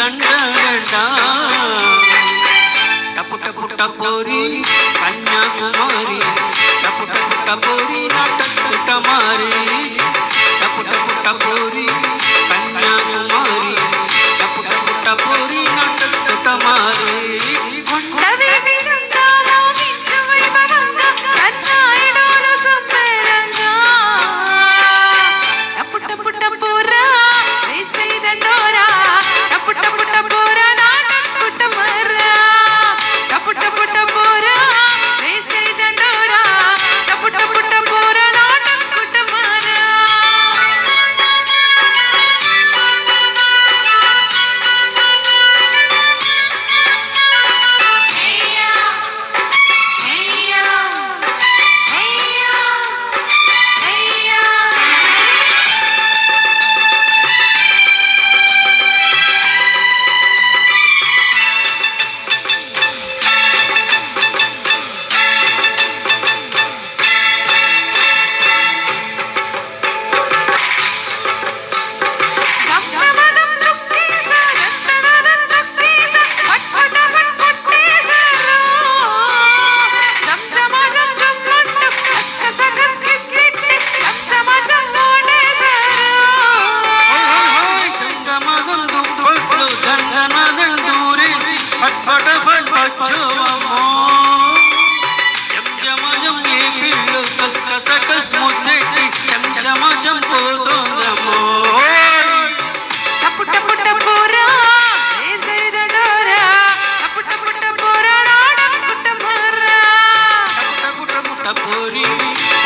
కండగండ టపు టపు టపోరి కన్యాకుమారి టపు టపు టపోరి నాటకుటమారి టపు టపు టపోరి కన్యాకుమారి టపు టపు టపోరి నాటకుటమారి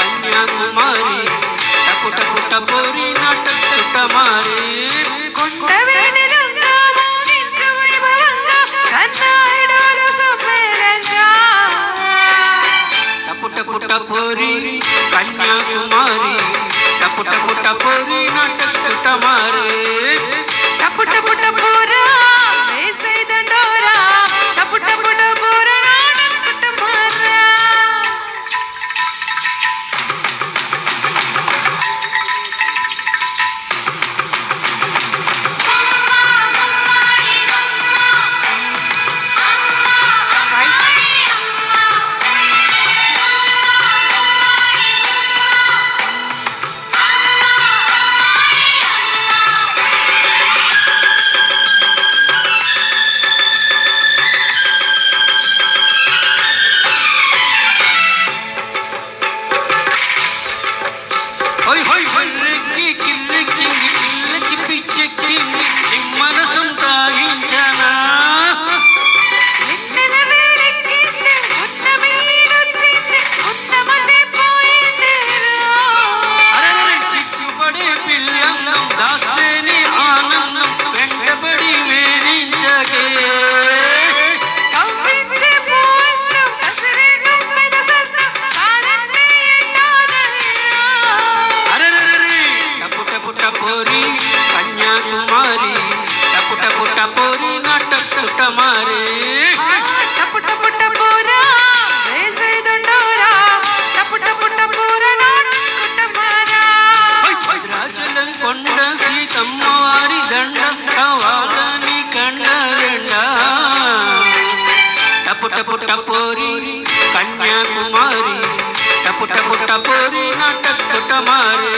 కన్యాకుమారి టపు టపు టపోరి నాటకుటమారి టపు టపు టపోరి కన్యాకుమారి టపు టపు టపోరి నాటకుటమారి టపు టపు టపోరా వేసైదండోరా టపు టపు టపోరా నాటకుటమారా. మనసం సాగించనా సిగ్గుపడే పిల్లందం దాస్తేనే ఆనందం వెంటబడి వేధించగే టపు టపు టపోరి కన్యాకుమారి టపు టపు టపోరి నాటకుటమారి టపు టపు టపోరా వేసైదండోరా టపు టపు టపోరా నాటకుటమారా. భద్రాచలం కొండ సీతమ్మ వారి దండం కావాలని కండగండ టపు టపు టపోరి కన్యాకుమారి టపు టపు టపోరి నాటకుటమారి